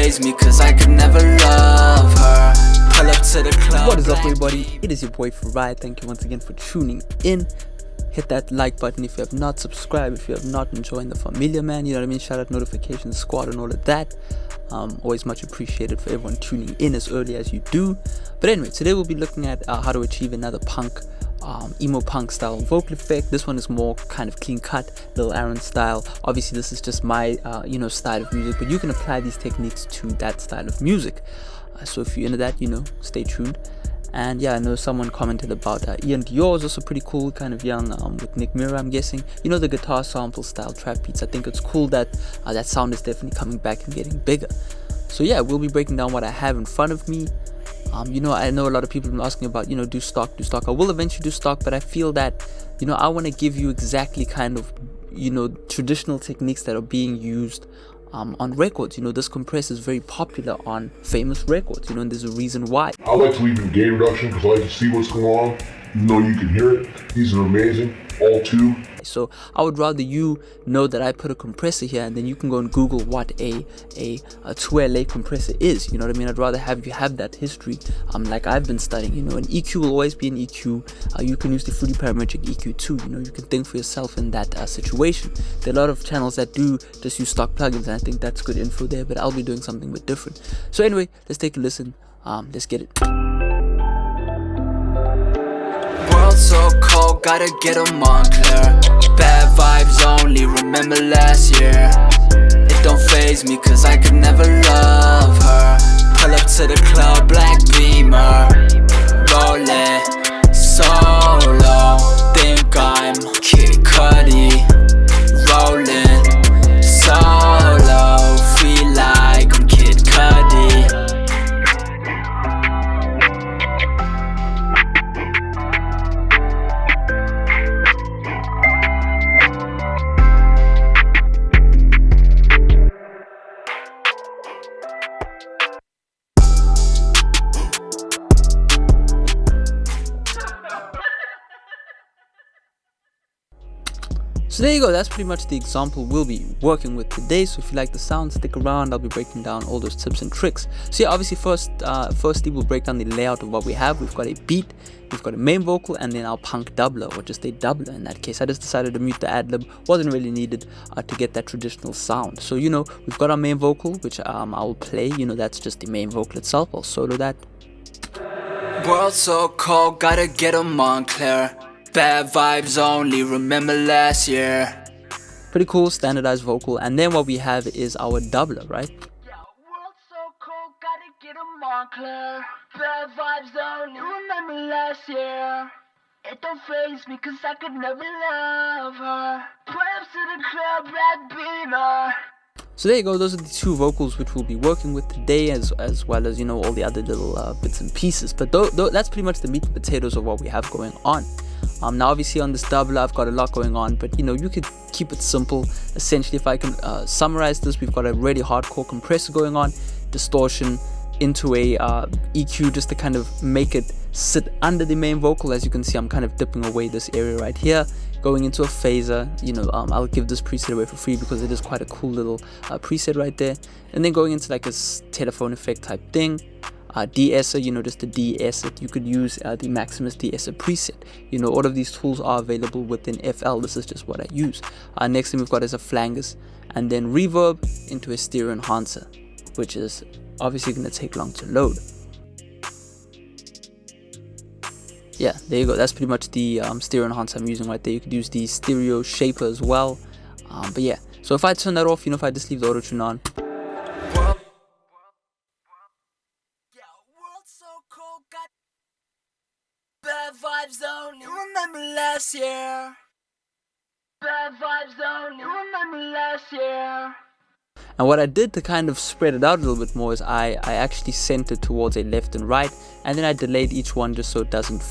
faze me cause I could never love her. Pull up to the club. What is up everybody, it is your boy Farai. Thank you once again for tuning in. Hit that like button if you have not subscribed, if you have not enjoyed the familia, man, you know what I mean, shout out notification squad and all of that. Always much appreciated for everyone tuning in as early as you do. But anyway, today we'll be looking at how to achieve another punk emo punk style vocal effect. This one is more kind of clean cut, Lil Aaron style. Obviously this is just my style of music, but you can apply these techniques to that style of music. So if you're into that, stay tuned. And yeah, I know someone commented about Iann Dior is also pretty cool, kind of young, with Nick Mirror, I'm guessing. The guitar sample style trap beats. I think it's cool that that sound is definitely coming back and getting bigger. So yeah, we'll be breaking down what I have in front of me. I know a lot of people have been asking about, do stock. I will eventually do stock, but I feel that, I want to give you exactly kind of, traditional techniques that are being used on records. This compressor is very popular on famous records, and there's a reason why. I like to leave in gain reduction because I like to see what's going on, even though you can hear it. These are amazing, all two. So I would rather you know that I put a compressor here, and then you can go and Google what a 2LA compressor is. You know what I mean? I'd rather have you have that history, like I've been studying. An EQ will always be an EQ. You can use the fully parametric EQ too. You can think for yourself in that situation. There are a lot of channels that do just use stock plugins, and I think that's good info there. But I'll be doing something a bit different. So anyway, let's take a listen. Let's get it. So cold, gotta get them on clear. Bad vibes only, remember last year. It don't faze me cause I could never love her. Pull up to the club, black beamer. Rollin', solo. Think I'm Kid Cudi. Rollin', solo. Feel like I'm Kid Cudi. So there you go, that's pretty much the example we'll be working with today. So if you like the sound, stick around. I'll be breaking down all those tips and tricks. So yeah, obviously firstly we'll break down the layout of what we have. We've got a beat, we've got a main vocal, and then our punk doubler, or just a doubler in that case. I just decided to mute the ad-lib, wasn't really needed to get that traditional sound. So we've got our main vocal, which I'll play. That's just the main vocal itself. I'll solo that. World so cold, gotta get them on clear. Bad vibes only, remember last year. Pretty cool, standardized vocal. And then what we have is our doubler, right? Yeah, world so cold, gotta get them on clear. Bad vibes only, remember last year. It don't faze me cause I could never love her. Pull up to the club, black beamer. So there you go, those are the two vocals which we'll be working with today, as well as all the other little bits and pieces. But that's pretty much the meat and potatoes of what we have going on. Now obviously on this doubler I've got a lot going on, but you could keep it simple. Essentially, if I can summarize this, we've got a really hardcore compressor going on, distortion into a EQ just to kind of make it sit under the main vocal. As you can see, I'm kind of dipping away this area right here, going into a phaser. I'll give this preset away for free because it is quite a cool little preset right there. And then going into like a telephone effect type thing. De-esser, just the de-esser. You could use the Maximus de-esser preset. All of these tools are available within FL. This is just what I use. Next thing we've got is a flangus, and then reverb into a stereo enhancer, which is obviously going to take long to load. Yeah, there you go. That's pretty much the stereo enhancer I'm using right there. You could use the stereo shaper as well. But yeah, so if I turn that off, if I just leave the auto tune on. Bad vibes only, remember last year. Bad vibes only, remember last year. And what I did to kind of spread it out a little bit more is I actually centered towards a left and right, and then I delayed each one just so it doesn't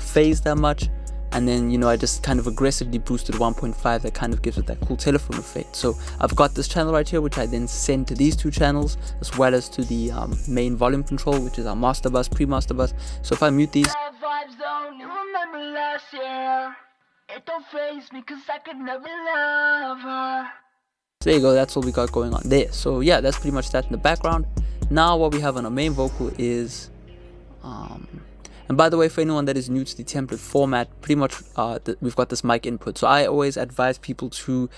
phase that much. And then I just kind of aggressively boosted 1.5. that kind of gives it that cool telephone effect. So I've got this channel right here which I then send to these two channels, as well as to the main volume control, which is our master bus, pre-master bus. So if I mute these, remember last year. It don't faze me cause I could never love her. So there you go, that's all we got going on there. So yeah, that's pretty much that in the background. now what we have on our main vocal is and by the way, for anyone that is new to the template format, pretty much we've got this mic input. So I always advise people to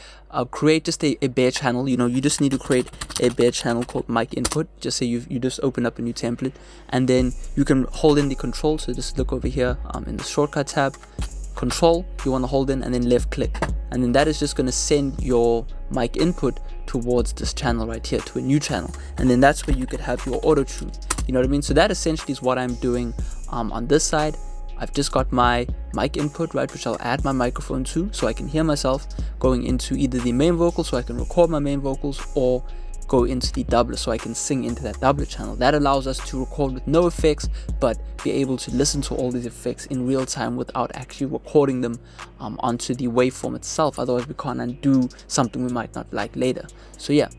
create just a bare channel. You just need to create a bare channel called mic input. Just say you just open up a new template, and then you can hold in the control. So just look over here in the shortcut tab, control, you want to hold in, and then left click, and then that is just going to send your mic input towards this channel right here, to a new channel, and then that's where you could have your auto tune. You know what I mean? So that essentially is what I'm doing on this side. I've just got my mic input, right, which I'll add my microphone to so I can hear myself going into either the main vocal so I can record my main vocals, or go into the doubler so I can sing into that doubler channel. That allows us to record with no effects, but be able to listen to all these effects in real time without actually recording them onto the waveform itself. Otherwise we can't undo something we might not like later. So yeah,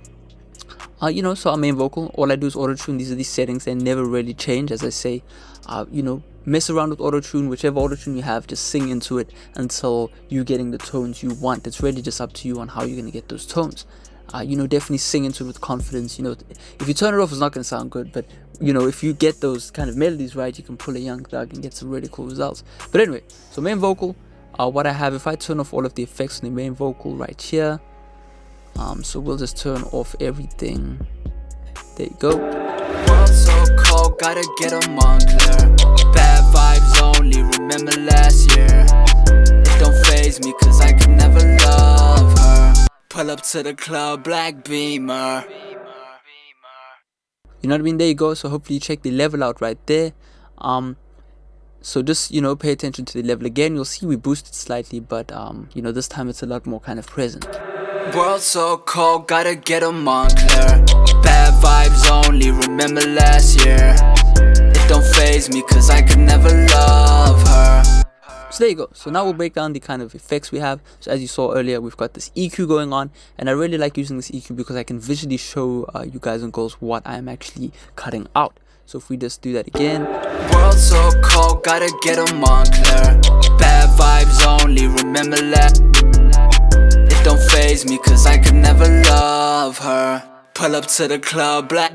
so our main vocal, all I do is auto tune. These are the settings, they never really change. As I say, mess around with auto tune, whichever auto tune you have, just sing into it until you're getting the tones you want. It's really just up to you on how you're going to get those tones. Definitely sing into it with confidence. If you turn it off, it's not going to sound good, but if you get those kind of melodies right, you can pull a Young Thug and get some really cool results. But anyway, so main vocal, what I have, if I turn off all of the effects on the main vocal right here, so we'll just turn off everything. There you go. World so cold, gotta get a Montclair. Bad vibes only, remember last year. It don't faze me cause I could never love her. Pull up to the club, black Beamer. You know what I mean? There you go. So hopefully you check the level out right there. So just pay attention to the level again. You'll see we boosted slightly, but this time it's a lot more kind of present. World so cold, gotta get a Montclair. Bad vibes only, remember last year. It don't faze me cause I could never love her. So there you go. So now we'll break down the kind of effects we have. So as you saw earlier, we've got this EQ going on, and I really like using this EQ because I can visually show you guys and girls what I'm actually cutting out. So if we just do that again. World so cold, gotta get a Montclair. Bad vibes only, remember last. It don't faze me cause I could never love her. Pull up to the club, black.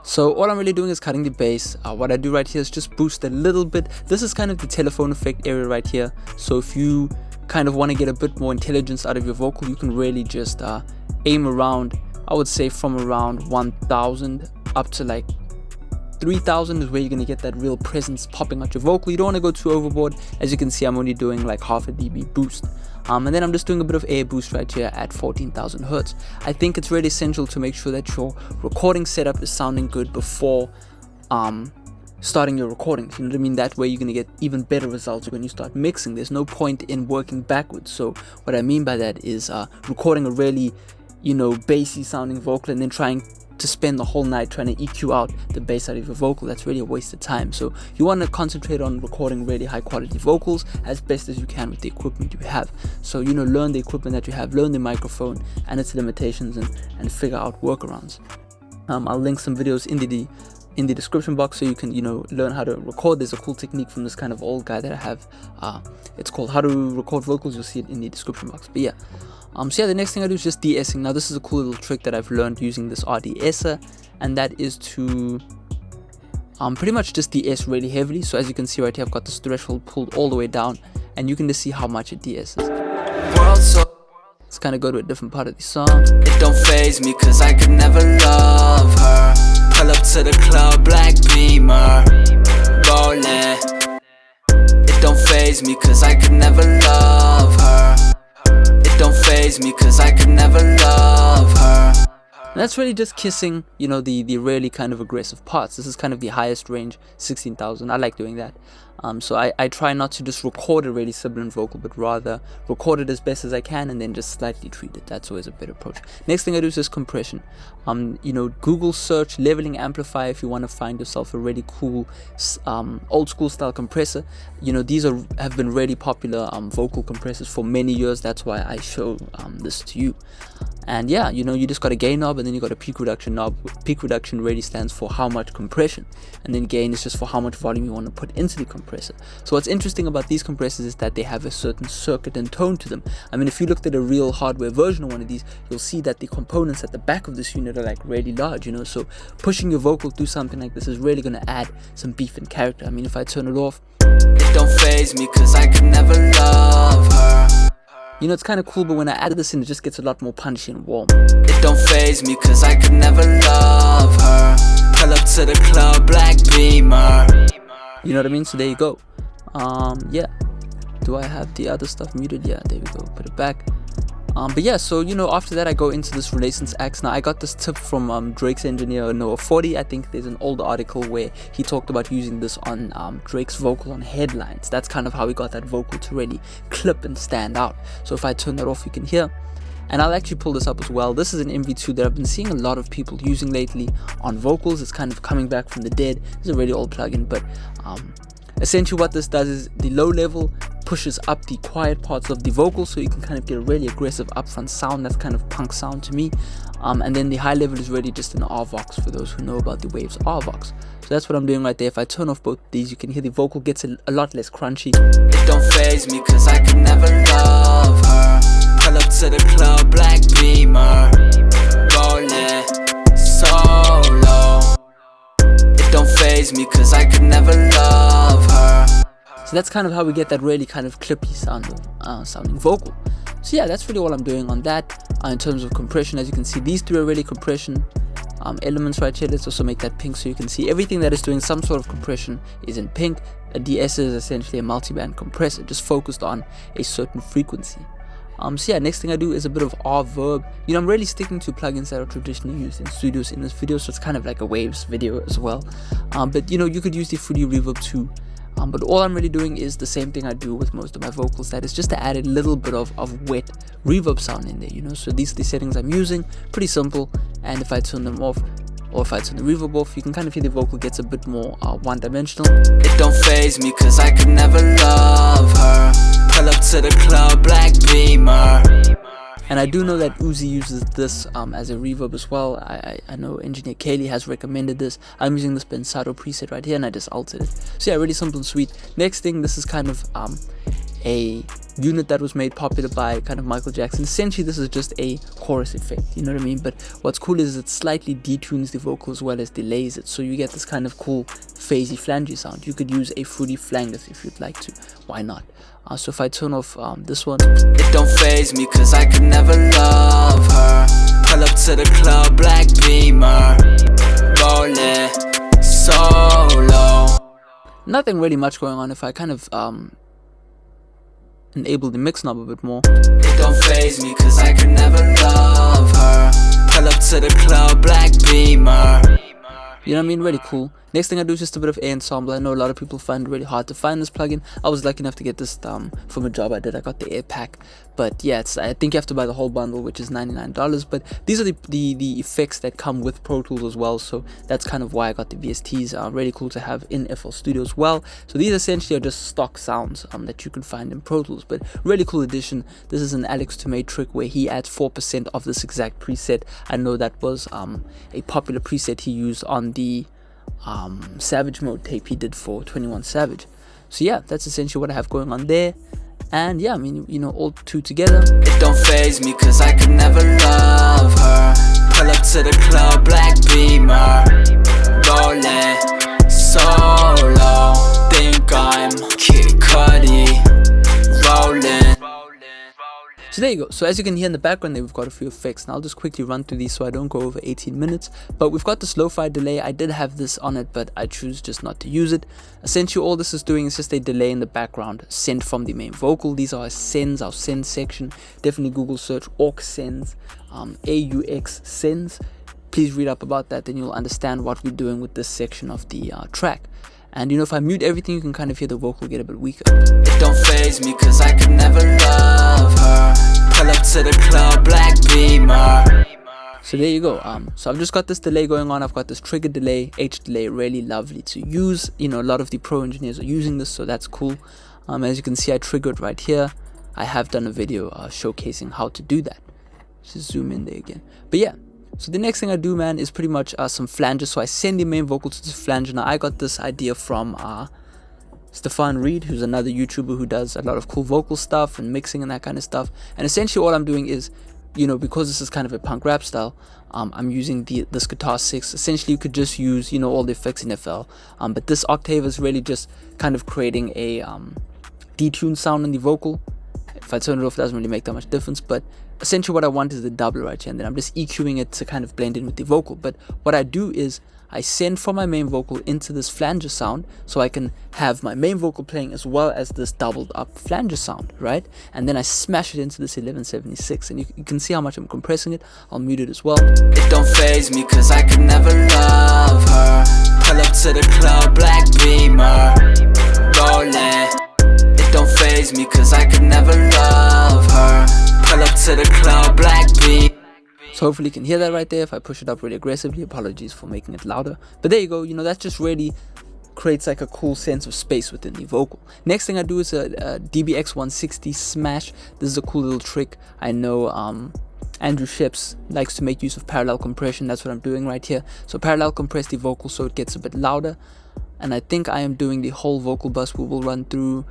So all I'm really doing is cutting the bass. What I do right here is just boost a little bit. This is kind of the telephone effect area right here. So if you kind of want to get a bit more intelligence out of your vocal, you can really just aim around, I would say from around 1000 up to like 3000 is where you're going to get that real presence popping out your vocal. You don't want to go too overboard. As you can see, I'm only doing like half a dB boost. And then I'm just doing a bit of air boost right here at 14,000 Hertz. I think it's really essential to make sure that your recording setup is sounding good before starting your recordings. You know what I mean? That way you're going to get even better results when you start mixing. There's no point in working backwards. So what I mean by that is recording a really, bassy sounding vocal and then trying to spend the whole night trying to EQ out the bass out of your vocal. That's really a waste of time. So you want to concentrate on recording really high quality vocals as best as you can with the equipment you have. So learn the equipment that you have, learn the microphone and its limitations, and figure out workarounds. I'll link some videos in the description box so you can learn how to record. There's a cool technique from this kind of old guy that I have. It's called How to Record Vocals. You'll see it in the description box. But yeah, so yeah, the next thing I do is just de-essing. Now this is a cool little trick that I've learned using this RD-esser, and that is to pretty much just de-ess really heavily. So as you can see right here, I've got this threshold pulled all the way down, and you can just see how much it de-esses. Let's kind of go to a different part of the song. It don't faze me cause I could never love her. Pull up to the club, black Beamer, rollin'. It don't faze me cause I could never love her. It don't faze me cause I could never love her. And that's really just kissing, the really kind of aggressive parts. This is kind of the highest range, 16,000. I like doing that. So I try not to just record a really sibilant vocal, but rather record it as best as I can and then just slightly treat it. That's always a better approach. Next thing I do is just compression. Google search leveling amplifier if you want to find yourself a really cool old school style compressor. These have been really popular vocal compressors for many years. That's why I show this to you. And yeah, you just got a gain knob and then you got a peak reduction knob. Peak reduction really stands for how much compression, and then gain is just for how much volume you want to put into the compressor. compressor. So what's interesting about these compressors is that they have a certain circuit and tone to them. I mean, if you looked at a real hardware version of one of these, you'll see that the components at the back of this unit are like really large, you know, so pushing your vocal through something like this is really going to add some beef and character. I mean, if I turn it off, it don't faze me cause I could never love her. you know, it's kind of cool, but when I add this in, it just gets a lot more punchy and warm. It don't faze me cause I could never love her. Pull up to the club, black Beamer. You know what I mean? So there you go. Yeah. Do I have the other stuff muted? Yeah, there we go. Put it back. But yeah, so you know, after that I go into this Renaissance Axe. Now I got this tip from Drake's engineer Noah 40. I think there's an old article where he talked about using this on Drake's vocal on headlines. That's kind of how he got that vocal to really clip and stand out. So if I turn that off, you can hear. And I'll actually pull this up as well. This is an MV2 that I've been seeing a lot of people using lately on vocals. It's kind of coming back from the dead. It's a really old plugin, but essentially what this does is the low level pushes up the quiet parts of the vocal, so you can kind of get a really aggressive upfront sound. That's kind of punk sound to me. And then the high level is really just an RVox for those who know about the Waves RVox. So that's what I'm doing right there. If I turn off both these, you can hear the vocal gets a lot less crunchy. It don't faze me cause I could never love her. Pull up to the club, black Beamer. Rollin' solo. It don't faze me cause I could never love her. So that's kind of how we get that really kind of clippy sounding vocal. So yeah, that's really all I'm doing on that. In terms of compression, as you can see, these three are really compression elements right here. Let's also make that pink so you can see everything that is doing some sort of compression is in pink. A DS is essentially a multiband compressor just focused on a certain frequency. So yeah, next thing I do is a bit of Reverb. You know, I'm really sticking to plugins that are traditionally used in studios in this video, so it's kind of like a Waves video as well. But you know, you could use the Fruity Reverb too. But all I'm really doing is the same thing I do with most of my vocals, that is just to add a little bit of wet reverb sound in there, you know. So these are the settings I'm using, pretty simple. And if I turn them off, or if I turn the reverb off, you can kind of hear the vocal gets a bit more one-dimensional. It don't faze me cause I could never love her. Pull up to the club, black Beamer. And I do know that Uzi uses this as a reverb as well. I know engineer Kaylee has recommended this. I'm using this Pensado preset right here and I just altered it. So yeah, really simple and sweet. Next thing, this is kind of a unit that was made popular by kind of Michael Jackson. Essentially this is just a chorus effect, you know what I mean? But what's cool is it slightly detunes the vocal as well as delays it, so you get this kind of cool phasey flangey sound. You could use a Fruity Flangus if you'd like to, why not? So if I turn off this one, it don't faze me cause I could never love her. Pull up to the club, black Beamer. Rollin' solo. Nothing really much going on. If I kind of enable the mix knob a bit more, it don't faze me cause I could never love her. Pull up to the club, black Beamer. You know what I mean? Really cool. Next thing I do is just a bit of ensemble. I know a lot of people find it really hard to find this plugin. I was lucky enough to get this from a job I did. I got the Air Pack. But yeah, I think you have to buy the whole bundle, which is $99. But these are the effects that come with Pro Tools as well. So that's kind of why I got the VSTs. Really cool to have in FL Studio as well. So these essentially are just stock sounds that you can find in Pro Tools. But really cool addition. This is an Alex Tomei trick where he adds 4% of this exact preset. I know that was a popular preset he used on the Savage Mode tape he did for 21 Savage. So yeah, that's essentially what I have going on there. And yeah, I mean, you know, all two together. It don't faze me cause I could never love her. Pull up to the club, black Beamer. Rollin' solo. Think I'm Kid Cudi. Rollin'. So there you go. So as you can hear in the background there, we've got a few effects. Now I'll just quickly run through these so I don't go over 18 minutes. But we've got this lo-fi delay. I did have this on it, but I choose just not to use it. Essentially all this is doing is just a delay in the background sent from the main vocal. These are sends, our send section. Definitely Google search aux sends, AUX sends. Please read up about that, then you'll understand what we're doing with this section of the track. And you know, if I mute everything, you can kind of hear the vocal get a bit weaker. It don't faze me cause I could never love her. Pull up to the club, black Beamer. So there you go. So I've just got this delay going on. I've got this trigger delay, H delay, really lovely to use. You know, a lot of the pro engineers are using this, so that's cool. As you can see, I triggered right here. I have done a video showcasing how to do that. Just zoom in there again. But yeah. So the next thing I do, man, is pretty much some flanges. So I send the main vocal to this flange. Now I got this idea from Stefan Reed, who's another YouTuber who does a lot of cool vocal stuff and mixing and that kind of stuff. And essentially all I'm doing is, you know, because this is kind of a punk rap style, I'm using this Guitar 6. Essentially you could just use, you know, all the effects in FL, but this octave is really just kind of creating a detuned sound on the vocal. If I turn it off, it doesn't really make that much difference, but essentially what I want is the double right here, and then I'm just EQing it to kind of blend in with the vocal. But what I do is I send from my main vocal into this flanger sound, so I can have my main vocal playing as well as this doubled up flanger sound, right? And then I smash it into this 1176, and you can see how much I'm compressing it. I'll mute it as well. It don't faze me cause I could never love her. Pull up to the club, black Beamer, rollin'. It don't faze me cause I could never love her. Pull up to the club, black Beamer. So hopefully you can hear that right there. If I push it up really aggressively, apologies for making it louder. But there you go, you know, that just really creates like a cool sense of space within the vocal. Next thing I do is a DBX 160 smash. This is a cool little trick. I know Andrew Sheps likes to make use of parallel compression. That's what I'm doing right here. So parallel compress the vocal so it gets a bit louder. And I think I am doing the whole vocal bus. We will run through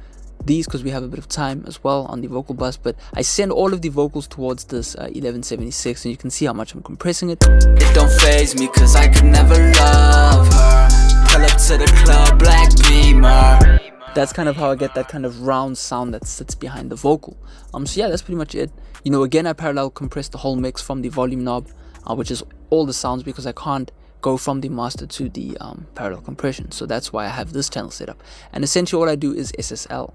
these because we have a bit of time as well on the vocal bus, but I send all of the vocals towards this 1176, and you can see how much I'm compressing it. It don't faze me cause I could never love her. Pull up to the club, black Beamer. That's kind of how I get that kind of round sound that sits behind the vocal. So yeah, that's pretty much it. You know, again, I parallel compress the whole mix from the volume knob, which is all the sounds, because I can't go from the master to the parallel compression. So that's why I have this channel set up. And essentially all I do is SSL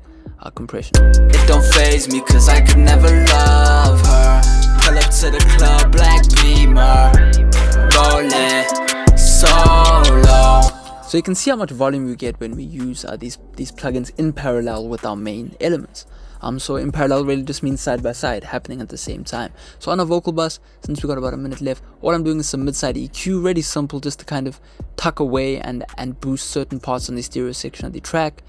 compression. It don't faze me cause I could never love her. Pull up to the club, black Beamer, rollin', solo. So you can see how much volume we get when we use these plugins in parallel with our main elements. So in parallel really just means side by side, happening at the same time. So on a vocal bus, since we got about a minute left, all I'm doing is some mid-side EQ, really simple, just to kind of tuck away and boost certain parts on the stereo section of the track.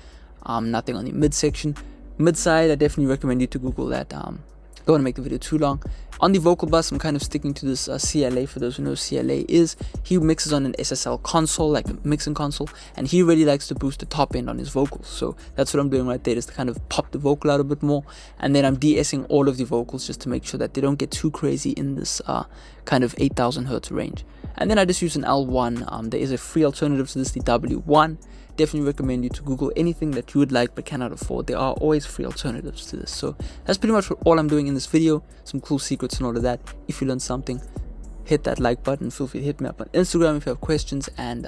Nothing on the mid section. Mid-side, I definitely recommend you to Google that. Don't want to make the video too long. On the vocal bus, I'm kind of sticking to this CLA. For those who know what CLA is, he mixes on an SSL console, like a mixing console, and he really likes to boost the top end on his vocals. So that's what I'm doing right there, is to kind of pop the vocal out a bit more, and then I'm de-essing all of the vocals just to make sure that they don't get too crazy in this kind of 8,000 hertz range. And then I just use an L1. There is a free alternative to this, the W1. Definitely recommend you to Google anything that you would like but cannot afford. There are always free alternatives to this. So that's pretty much all I'm doing in this video. Some cool secrets and all of that. If you learned something, hit that like button. Feel free to hit me up on Instagram if you have questions, and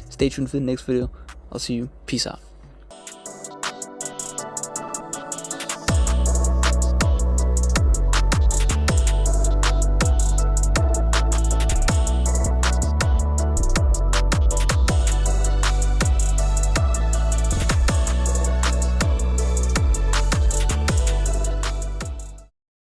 stay tuned for the next video. I'll see you. Peace out.